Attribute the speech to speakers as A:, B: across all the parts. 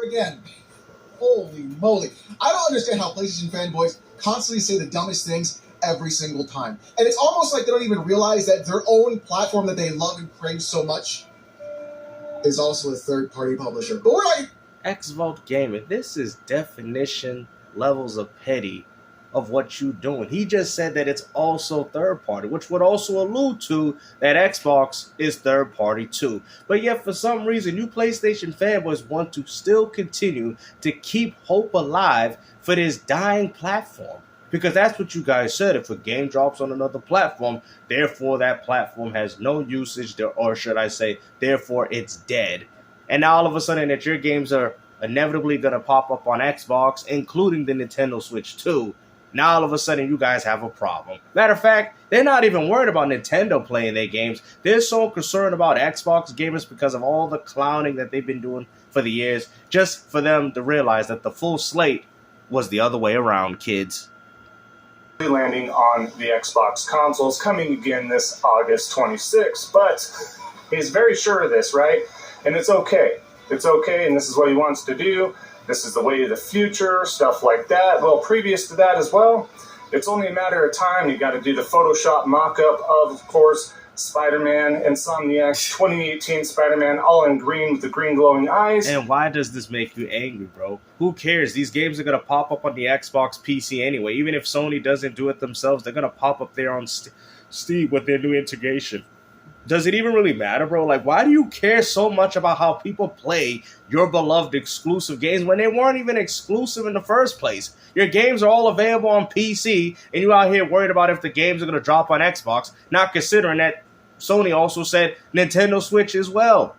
A: again. Holy moly. I don't understand how PlayStation fanboys constantly say the dumbest things every single time. And it's almost like they don't even realize that their own platform that they love and crave so much is also a third-party publisher. But we're like...
B: Xvault Gaming, this is definition levels of petty of what you're doing. He just said that it's also third-party, which would also allude to that Xbox is third-party too. But yet, for some reason, you PlayStation fanboys want to still continue to keep hope alive for this dying platform. Because that's what you guys said. If a game drops on another platform, therefore that platform has no usage, or should I say, therefore it's dead. And now all of a sudden that your games are inevitably going to pop up on Xbox, including the Nintendo Switch too. Now all of a sudden you guys have a problem. Matter of fact, they're not even worried about Nintendo playing their games. They're so concerned about Xbox gamers because of all the clowning that they've been doing for the years, just for them to realize that the full slate was the other way around, kids.
C: Landing on the Xbox consoles, coming again this August 26th, but he's very sure of this, right? And it's okay. It's okay, and this is what he wants to do. This is the way of the future, stuff like that. Well, previous to that as well, it's only a matter of time. You got to do the Photoshop mock-up of course, SpiderMan, Insomniac's 2018 Spider-Man, all in green with the green glowing eyes.
B: And why does this make you angry, bro? Who cares? These games are going to pop up on the Xbox PC anyway. Even if Sony doesn't do it themselves, they're going to pop up there on Steam with their new integration. Does it even really matter, bro? Like, why do you care so much about how people play your beloved exclusive games when they weren't even exclusive in the first place? Your games are all available on PC, and you out here worried about if the games are going to drop on Xbox, not considering that Sony also said Nintendo Switch as well.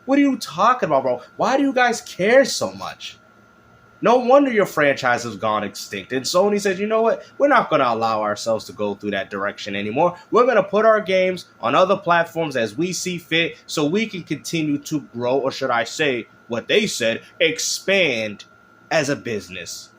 B: What are you talking about, bro? Why do you guys care so much? No wonder your franchise has gone extinct. And Sony says, you know what? We're not going to allow ourselves to go through that direction anymore. We're going to put our games on other platforms as we see fit so we can continue to grow, or should I say what they said, expand as a business.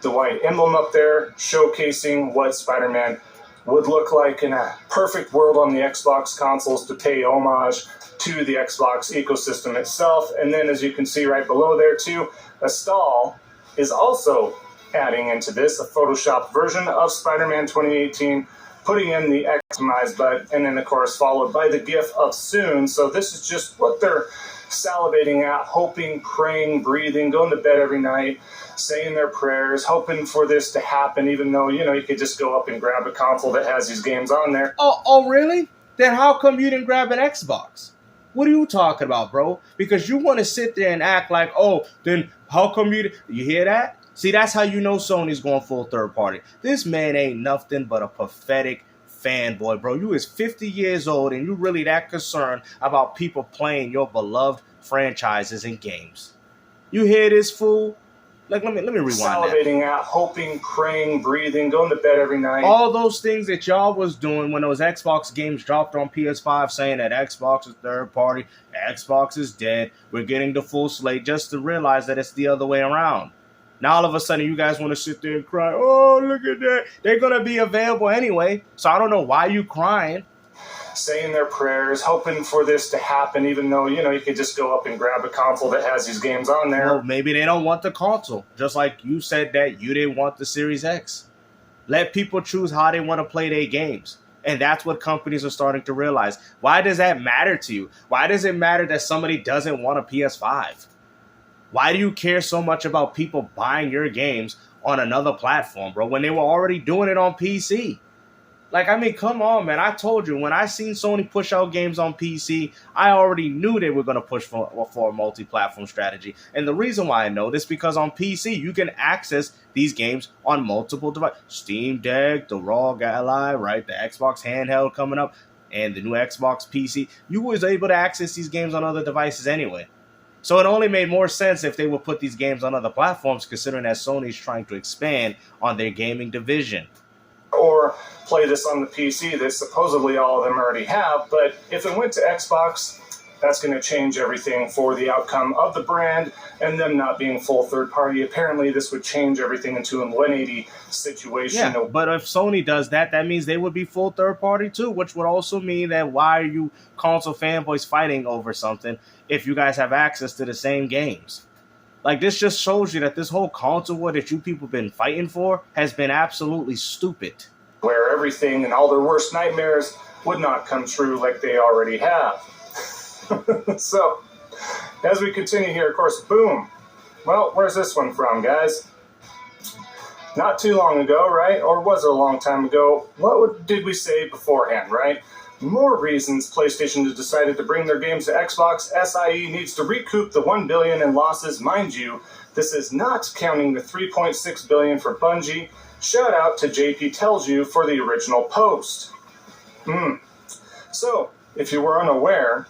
C: The white emblem up there showcasing what Spider-Man would look like in a perfect world on the Xbox consoles to pay homage to the Xbox ecosystem itself. And then as you can see right below there too, a stall is also adding into this a Photoshop version of Spider-Man 2018, putting in the Xmize button, and then of course followed by the GIF of soon. So this is just what they're salivating at, hoping, praying, breathing, going to bed every night, saying their prayers, hoping for this to happen, even though, you know, you could just go up and grab a console that has these games on there.
B: Oh, really? Then how come you didn't grab an Xbox? What are you talking about, bro? Because you want to sit there and act like, oh, then how come you hear that? See, that's how you know Sony's going full third party. This man ain't nothing but a pathetic fanboy, bro. You is 50 years old and you really that concerned about people playing your beloved franchises and games. You hear this fool? Like, let me rewind
C: salivating
B: that.
C: Out, hoping, praying, breathing, going to bed every night.
B: All those things that y'all was doing when those Xbox games dropped on PS5, saying that Xbox is third party, Xbox is dead, we're getting the full slate, just to realize that it's the other way around. Now all of a sudden you guys want to sit there and cry, oh, look at that. They're going to be available anyway, so I don't know why you crying.
C: Saying their prayers, hoping for this to happen, even though, you know, you could just go up and grab a console that has these games on there.
B: Well, maybe they don't want the console, just like you said that you didn't want the Series X. Let people choose how they want to play their games. And that's what companies are starting to realize. Why does that matter to you? Why does it matter that somebody doesn't want a PS5? Why do you care so much about people buying your games on another platform, bro, when they were already doing it on PC? Like, I mean, come on, man. I told you, when I seen Sony push out games on PC, I already knew they were going to push for a multi-platform strategy. And the reason why I know this, because on PC, you can access these games on multiple devices. Steam Deck, the ROG Ally, right? The Xbox handheld coming up, and the new Xbox PC. You was able to access these games on other devices anyway. So it only made more sense if they would put these games on other platforms, considering that Sony's trying to expand on their gaming division.
C: Or play this on the PC that supposedly all of them already have. But if it went to Xbox, that's going to change everything for the outcome of the brand and them not being full third party. Apparently, this would change everything into a 180 situation.
B: Yeah, but if Sony does that, that means they would be full third party too, which would also mean that why are you console fanboys fighting over something if you guys have access to the same games? Like, this just shows you that this whole console war that you people been fighting for has been absolutely stupid.
C: Where everything and all their worst nightmares would not come true like they already have. So, as we continue here, of course, boom. Well, where's this one from, guys? Not too long ago, right? Or was it a long time ago? What did we say beforehand, right? More reasons PlayStation has decided to bring their games to Xbox. SIE needs to recoup the $1 billion in losses. Mind you, this is not counting the $3.6 billion for Bungie. Shout out to JP Tells You for the original post. So, if you were unaware,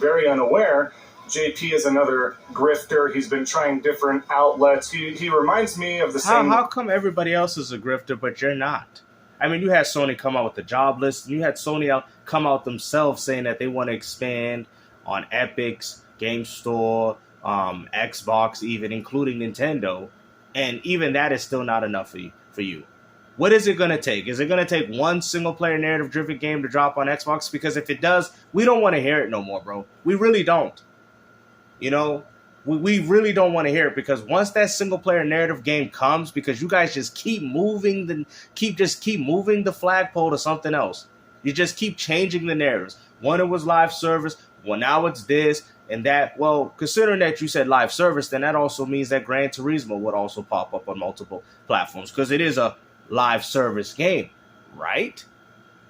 C: very unaware, JP is another grifter. He's been trying different outlets. He reminds me of the same...
B: How come everybody else is a grifter, but you're not? I mean, you had Sony come out with the job list. You had Sony come out themselves saying that they want to expand on Epic's Game Store, Xbox, even including Nintendo. And even that is still not enough for you. What is it going to take? Is it going to take one single-player narrative-driven game to drop on Xbox? Because if it does, we don't want to hear it no more, bro. We really don't. You know, we really don't want to hear it, because once that single-player narrative game comes, because you guys just keep moving the flagpole to something else. You just keep changing the narratives. One, it was live service. Well, now it's this and that. Well, considering that you said live service, then that also means that Gran Turismo would also pop up on multiple platforms, because it is a live service game, right?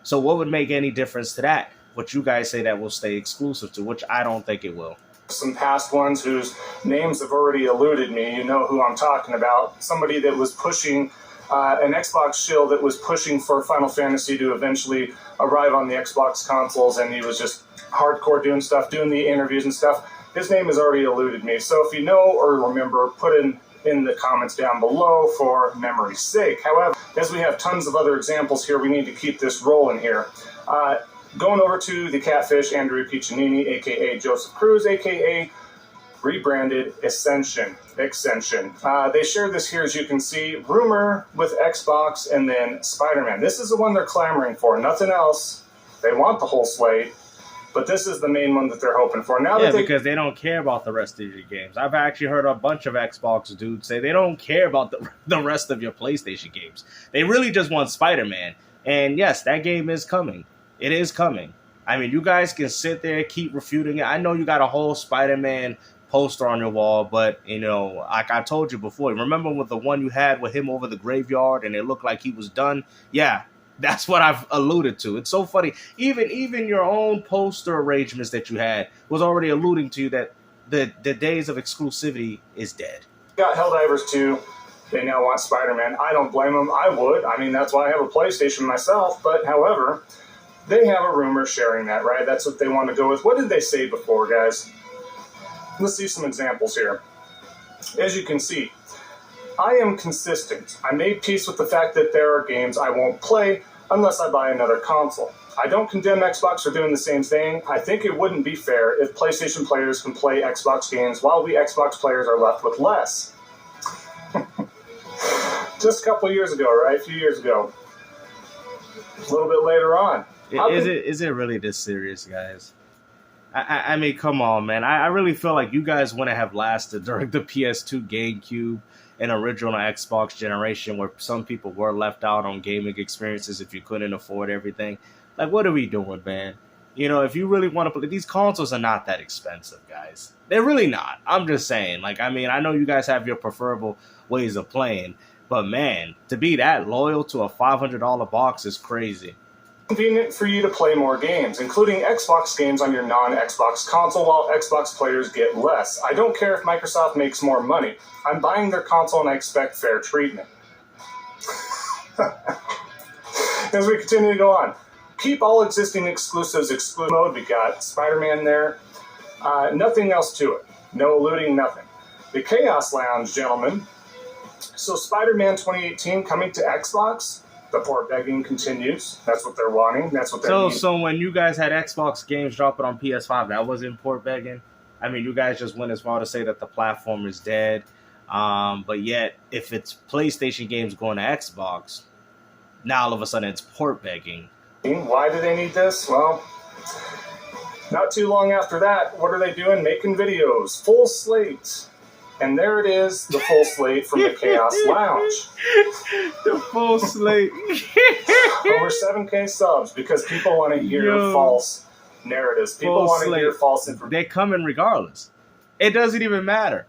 B: So what would make any difference to that? What you guys say that will stay exclusive to, which I don't think it will.
C: Some past ones whose names have already eluded me. You know who I'm talking about. Somebody that was pushing an Xbox shill that was pushing for Final Fantasy to eventually arrive on the Xbox consoles, and he was just hardcore doing stuff, doing the interviews and stuff. His name has already eluded me. So if you know or remember, put in the comments down below for memory's sake. However, as we have tons of other examples here, we need to keep this rolling here. Going over to the Catfish, Andrea Piccinini, a.k.a. Joseph Cruz, a.k.a. rebranded Ascension. They share this here, as you can see, rumor with Xbox and then SpiderMan. This is the one they're clamoring for, nothing else. They want the whole slate, but this is the main one that they're hoping for. Now,
B: because they don't care about the rest of your games. I've actually heard a bunch of Xbox dudes say they don't care about the rest of your PlayStation games. They really just want Spider-Man. And yes, that game is coming. It is coming. I mean, you guys can sit there, keep refuting it. I know you got a whole Spider-Man poster on your wall, but, you know, like I told you before, remember with the one you had with him over the graveyard and it looked like he was done? Yeah, that's what I've alluded to. It's so funny. Even your own poster arrangements that you had was already alluding to that the days of exclusivity is dead.
C: Got Helldivers 2. They now want Spider-Man. I don't blame them. I would. I mean, that's why I have a PlayStation myself. But, however, they have a rumor sharing that, right? That's what they want to go with. What did they say before, guys? Let's see some examples here. As you can see, I am consistent. I made peace with the fact that there are games I won't play unless I buy another console. I don't condemn Xbox for doing the same thing. I think it wouldn't be fair if PlayStation players can play Xbox games while we Xbox players are left with less. Just a couple years ago, right? A few years ago. A little bit later on.
B: Is it really this serious, guys? I mean, come on, man. I really feel like you guys wouldn't have lasted during the PS2, GameCube, and original Xbox generation, where some people were left out on gaming experiences if you couldn't afford everything. Like, what are we doing, man? You know, if you really want to play, these consoles are not that expensive, guys. They're really not. I'm just saying. Like, I mean, I know you guys have your preferable ways of playing, but man, to be that loyal to a $500 box is crazy.
C: Convenient for you to play more games, including Xbox games on your non-Xbox console, while Xbox players get less. I don't care if Microsoft makes more money. I'm buying their console and I expect fair treatment. As we continue to go on, keep all existing exclusives exclusive mode. We got Spider-Man there. Nothing else to it. No eluding, nothing. The Chaos Lounge, gentlemen. So Spider-Man 2018 coming to Xbox. The port begging continues. That's what they're wanting. That's what they're needing.
B: So when you guys had Xbox games dropping on PS5, that wasn't port begging? I mean, you guys just went as far to say that the platform is dead. But yet, if it's PlayStation games going to Xbox, now all of a sudden it's port begging.
C: Why do they need this? Well, not too long after that, what are they doing? Making videos. Full slate. And there it is, the full slate from the Chaos Lounge.
B: The full slate.
C: Over 7K subs because people want to hear false narratives. People want to hear false information.
B: They come in regardless. It doesn't even matter.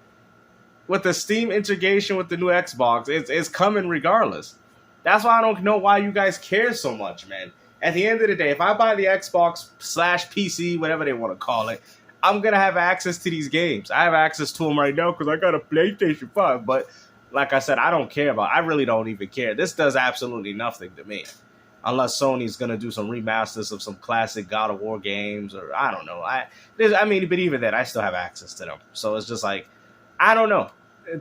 B: With the Steam integration with the new Xbox, it's coming regardless. That's why I don't know why you guys care so much, man. At the end of the day, if I buy the Xbox /PC, whatever they want to call it, I'm going to have access to these games. I have access to them right now because I got a PlayStation 5. But like I said, I don't care about it. I really don't even care. This does absolutely nothing to me. Unless Sony's going to do some remasters of some classic God of War games, or I don't know. But even then, I still have access to them. So it's just like, I don't know.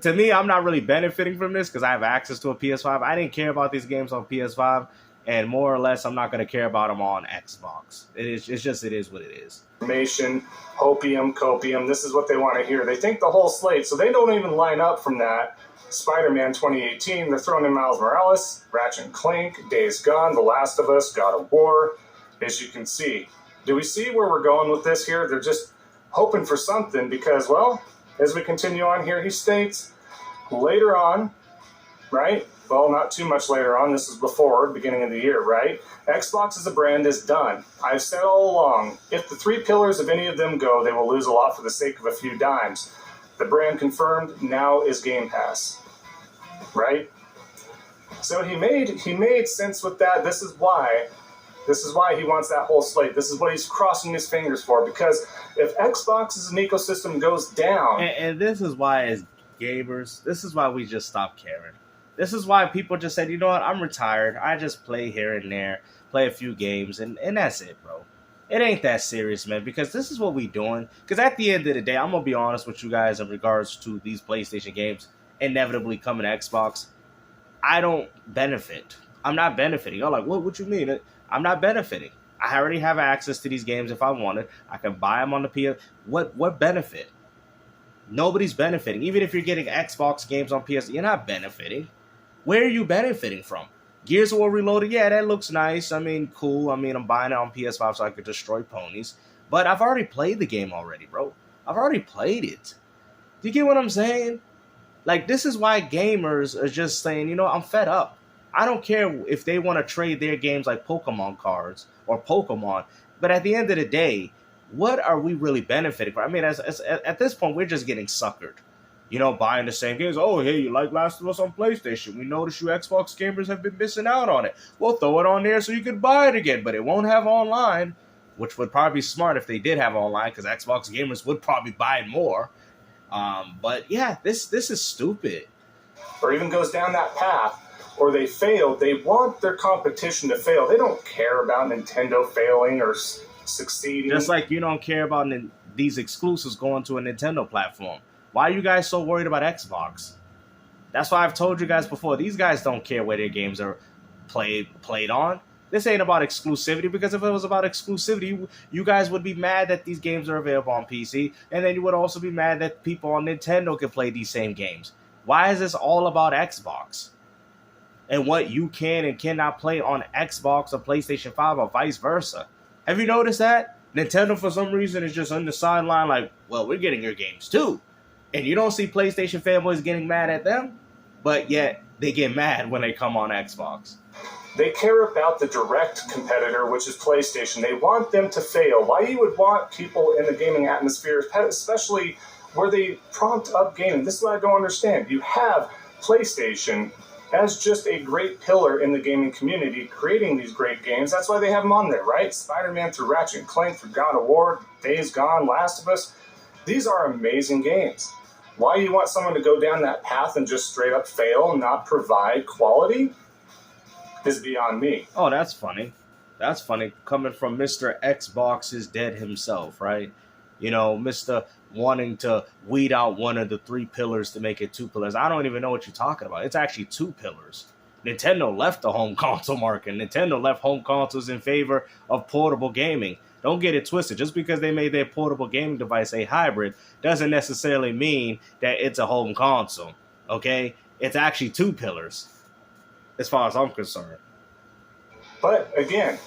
B: To me, I'm not really benefiting from this because I have access to a PS5. I didn't care about these games on PS5, and more or less, I'm not going to care about them on Xbox. It is what it is.
C: Information, hopium, copium. This is what they want to hear. They think the whole slate, so they don't even line up from that. Spider-Man 2018, they're throwing in Miles Morales, Ratchet & Clank, Days Gone, The Last of Us, God of War. As you can see, do we see where we're going with this here? They're just hoping for something because, well, as we continue on here, he states later on, right? Well, not too much later on. This is before beginning of the year, right? Xbox as a brand is done. I've said all along, if the three pillars of any of them go, they will lose a lot for the sake of a few dimes. The brand confirmed now is Game Pass, right? So he made sense with that. This is why he wants that whole slate. This is what he's crossing his fingers for. Because if Xbox as an ecosystem goes down,
B: and this is why, as gamers, this is why we just stopped caring. This is why people just said, you know what, I'm retired. I just play here and there, play a few games, and that's it, bro. It ain't that serious, man, because this is what we doing. Because at the end of the day, I'm going to be honest with you guys in regards to these PlayStation games inevitably coming to Xbox. I don't benefit. I'm not benefiting. You're like, what you mean? I'm not benefiting. I already have access to these games if I wanted. I can buy them on the PS. What benefit? Nobody's benefiting. Even if you're getting Xbox games on PS, you're not benefiting. Where are you benefiting from? Gears of War Reloaded, yeah, that looks nice. I mean, cool. I mean, I'm buying it on PS5 so I could destroy ponies. But I've already played the game already, bro. I've already played it. Do you get what I'm saying? Like, this is why gamers are just saying, you know, I'm fed up. I don't care if they want to trade their games like Pokemon cards or Pokemon. But at the end of the day, what are we really benefiting from? I mean, at this point, we're just getting suckered. You know, buying the same games. Oh, hey, you like Last of Us on PlayStation. We notice you Xbox gamers have been missing out on it. We'll throw it on there so you can buy it again. But it won't have online, which would probably be smart if they did have online, because Xbox gamers would probably buy it more. But yeah, this is stupid.
C: Or even goes down that path, or they fail. They want their competition to fail. They don't care about Nintendo failing or succeeding.
B: Just like you don't care about these exclusives going to a Nintendo platform. Why are you guys so worried about Xbox? That's why I've told you guys before. These guys don't care where their games are played on. This ain't about exclusivity, because if it was about exclusivity, you guys would be mad that these games are available on PC, and then you would also be mad that people on Nintendo can play these same games. Why is this all about Xbox? And what you can and cannot play on Xbox or PlayStation 5 or vice versa. Have you noticed that? Nintendo, for some reason, is just on the sideline like, well, we're getting your games too. And you don't see PlayStation fanboys getting mad at them, but yet they get mad when they come on Xbox.
C: They care about the direct competitor, which is PlayStation. They want them to fail. Why you would want people in the gaming atmosphere, especially where they prompt up gaming? This is what I don't understand. You have PlayStation as just a great pillar in the gaming community, creating these great games. That's why they have them on there, right? Spider-Man through Ratchet & Clank, through God of War, Days Gone, Last of Us. These are amazing games. Why you want someone to go down that path and just straight up fail and not provide quality is beyond me.
B: Oh, that's funny. That's funny. Coming from Mr. Xbox is dead himself, right? You know, Mr. wanting to weed out one of the three pillars to make it two pillars. I don't even know what you're talking about. It's actually two pillars. Nintendo left the home console market. Nintendo left home consoles in favor of portable gaming. Don't get it twisted. Just because they made their portable gaming device a hybrid doesn't necessarily mean that it's a home console, okay? It's actually two pillars, as far as I'm concerned.
C: But again,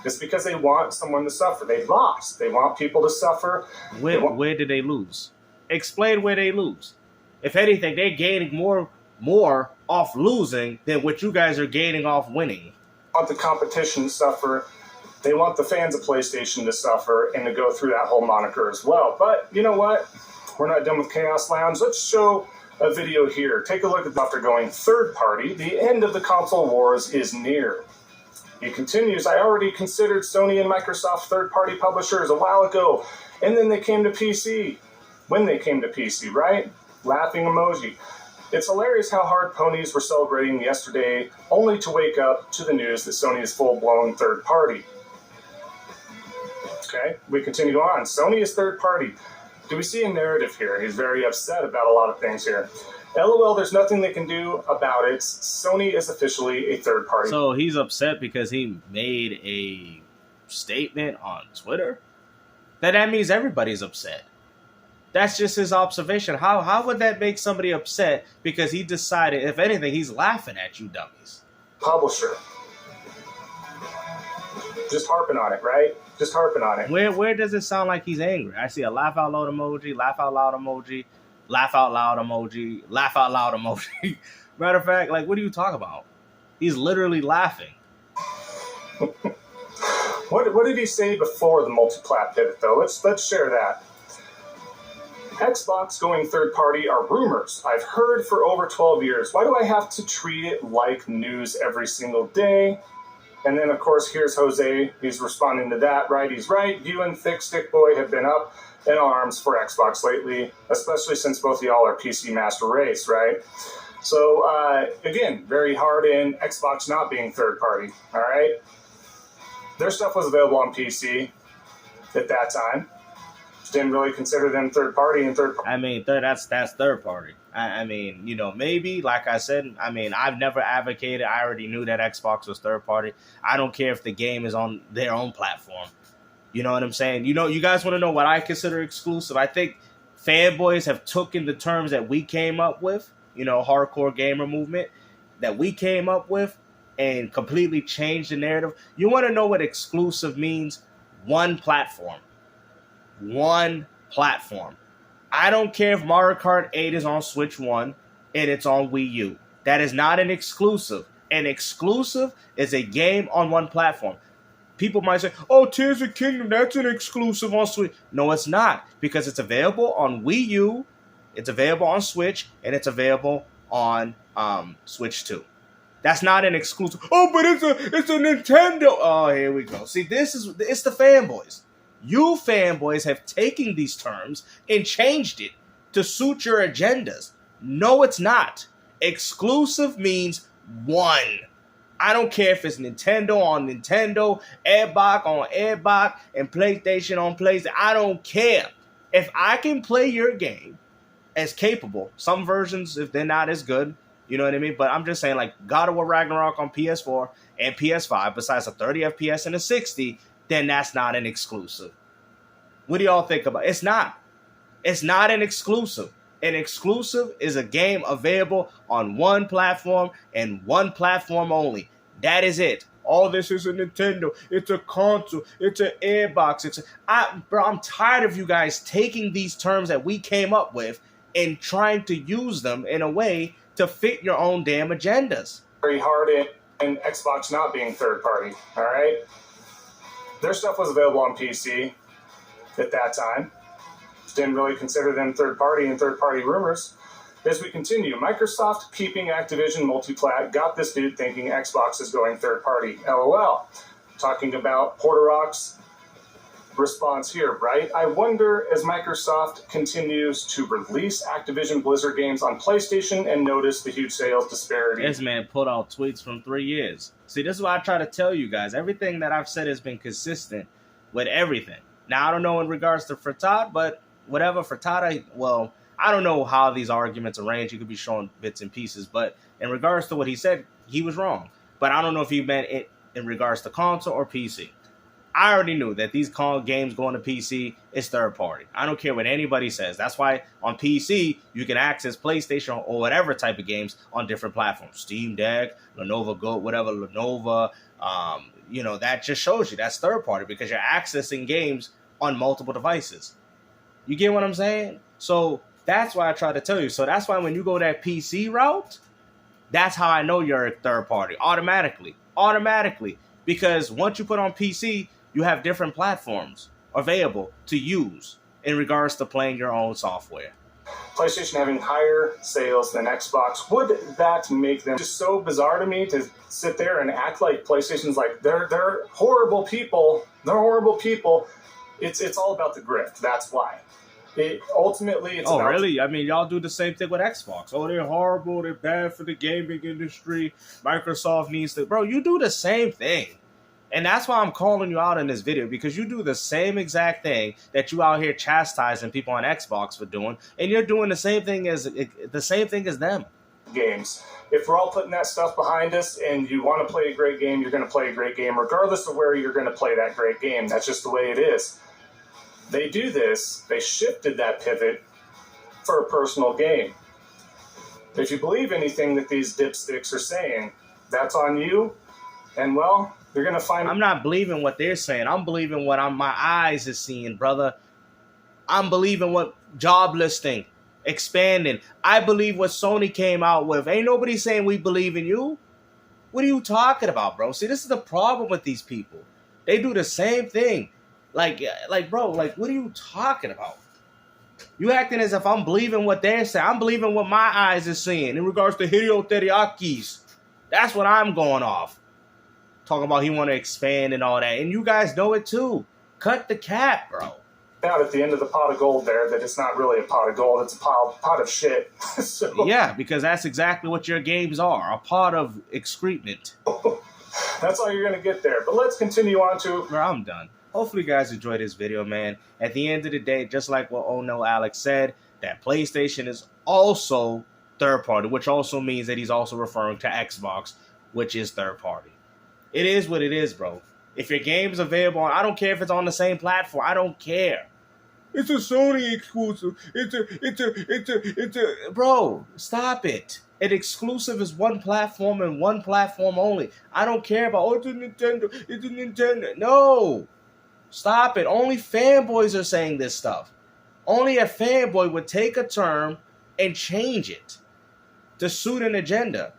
C: it's because they want someone to suffer. They lost. They want people to suffer.
B: Where did they lose? Explain where they lose. If anything, they're gaining more off losing than what you guys are gaining off winning.
C: Want the competition to suffer. They want the fans of PlayStation to suffer and to go through that whole moniker as well. But you know what? We're not done with Chaos Lounge. Let's show a video here. Take a look at after going third party. The end of the console wars is near. He continues, I already considered Sony and Microsoft third-party publishers a while ago, and then they came to PC. When they came to PC, right? Laughing emoji. It's hilarious how hard ponies were celebrating yesterday, only to wake up to the news that Sony is full-blown third-party. Okay, we continue on. Sony is third-party. Do we see a narrative here? He's very upset about a lot of things here. LOL, there's nothing they can do about it. Sony is officially a third party.
B: So he's upset because he made a statement on Twitter? That means everybody's upset. That's just his observation. How would that make somebody upset because he decided, if anything, he's laughing at you dummies?
C: Publisher. Just harping on it, right? Just harping on it.
B: Where does it sound like he's angry? I see a laugh out loud emoji, laugh out loud emoji, laugh out loud emoji, laugh out loud emoji. Matter of fact, like, what are you talking about? He's literally laughing.
C: What did he say before the multi-plat pivot, though? Let's share that. Xbox going third party are rumors I've heard for over 12 years. Why do I have to treat it like news every single day? And then, of course, here's Jose. He's responding to that, right? He's right. You and Thick Stick Boy have been up in arms for Xbox lately, especially since both of y'all are PC Master Race, right? So, again, very hard in Xbox not being third party, all right? Their stuff was available on PC at that time. Didn't really consider them third party and third party.
B: I mean, that's third party. I mean, you know, maybe, like I said, I mean, I've never advocated. I already knew that Xbox was third party. I don't care if the game is on their own platform. You know what I'm saying? You know, you guys want to know what I consider exclusive? I think fanboys have taken the terms that we came up with, you know, hardcore gamer movement, that we came up with, and completely changed the narrative. You want to know what exclusive means? One platform. One platform. I don't care if Mario Kart 8 is on Switch 1 and it's on Wii U. That is not an exclusive. An exclusive is a game on one platform. People might say, oh, Tears of Kingdom, that's an exclusive on Switch. No, it's not, because it's available on Wii U, it's available on Switch, and it's available on Switch 2. That's not an exclusive. Oh, but it's a Nintendo. Oh, here we go. See, it's the fanboys. You fanboys have taken these terms and changed it to suit your agendas. No, it's not. Exclusive means one. I don't care if it's Nintendo on Nintendo, Xbox on Xbox, and PlayStation on PlayStation. I don't care. If I can play your game as capable, some versions, if they're not as good, you know what I mean? But I'm just saying, like, God of War Ragnarok on PS4 and PS5, besides a 30 FPS and a 60, then that's not an exclusive. What do y'all think about it? It's not. It's not an exclusive. An exclusive is a game available on one platform and one platform only. That is it. All this is a Nintendo. It's a console. It's an Xbox. I'm tired of you guys taking these terms that we came up with and trying to use them in a way to fit your own damn agendas.
C: Very hard in Xbox not being third party, all right? Their stuff was available on PC at that time. Didn't really consider them third party and third party rumors. As we continue, Microsoft keeping Activision multi-plat got this dude thinking Xbox is going third party. LOL. Talking about Porterrock's response here, right? I wonder, as Microsoft continues to release Activision Blizzard games on PlayStation and notice the huge sales disparity.
B: This man put out tweets from 3 years. See, this is what I try to tell you guys. Everything that I've said has been consistent with everything. Now, I don't know in regards to Frittata, but whatever Frittata, well, I don't know how these arguments arrange. You could be showing bits and pieces, but in regards to what he said, he was wrong. But I don't know if he meant it in regards to console or PC. I already knew that these games going to PC is third party. I don't care what anybody says. That's why on PC, you can access PlayStation or whatever type of games on different platforms. Steam Deck, Lenovo Go, whatever, Lenovo. You know, that just shows you that's third party because you're accessing games on multiple devices. You get what I'm saying? So That's why I try to tell you. So that's why when you go that PC route, that's how I know you're a third party automatically. Because once you put on PC, you have different platforms available to use in regards to playing your own software.
C: PlayStation having higher sales than Xbox, would that make them just so bizarre to me to sit there and act like PlayStation's like they're horrible people. They're horrible people. It's all about the grift. That's why. Ultimately, it's about
B: really? I mean, y'all do the same thing with Xbox. Oh, they're horrible. They're bad for the gaming industry. Microsoft needs to... Bro, you do the same thing. And that's why I'm calling you out in this video, because you do the same exact thing that you out here chastising people on Xbox for doing, and you're doing the same thing as them.
C: Games. If we're all putting that stuff behind us and you want to play a great game, you're going to play a great game regardless of where you're going to play that great game. That's just the way it is. They do this, they shifted that pivot for a personal game. If you believe anything that these dipsticks are saying, that's on you, and well, you're going to find...
B: I'm not believing what they're saying. I'm believing what my eyes is seeing, brother. I'm believing what job listing, expanding. I believe what Sony came out with. Ain't nobody saying we believe in you. What are you talking about, bro? See, this is the problem with these people. They do the same thing. Like, bro, like, what are you talking about? You acting as if I'm believing what they're saying. I'm believing what my eyes are seeing in regards to Hideo Teriyaki's. That's what I'm going off. Talking about he want to expand and all that. And you guys know it too. Cut the cap, bro.
C: Out at the end of the pot of gold there that it's not really a pot of gold. It's a pot of shit. So,
B: yeah, because that's exactly what your games are. A pot of excrement.
C: That's all you're going to get there. But let's continue on to...
B: Bro, I'm done. Hopefully you guys enjoyed this video, man. At the end of the day, just like what Oh No Alex said, that PlayStation is also third party, which also means that he's also referring to Xbox, which is third party. It is what it is, bro. If your game's available, I don't care if it's on the same platform. I don't care. It's a Sony exclusive. It's a... Bro, stop it. An exclusive is one platform and one platform only. I don't care about, oh, it's a Nintendo. No. Stop it. Only fanboys are saying this stuff. Only a fanboy would take a term and change it to suit an agenda.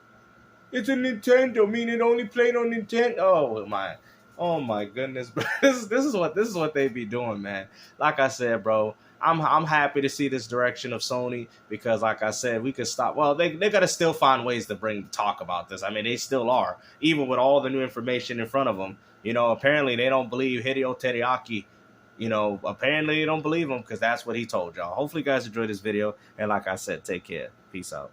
B: It's a Nintendo, meaning it only played on Nintendo. Oh my goodness, bro. This is what they be doing, man. Like I said, bro, I'm happy to see this direction of Sony because, like I said, we could stop. Well, they gotta still find ways to talk about this. I mean, they still are, even with all the new information in front of them. You know, apparently they don't believe Hideo Teriyaki. You know, apparently they don't believe him because that's what he told y'all. Hopefully you guys enjoyed this video. And like I said, take care. Peace out.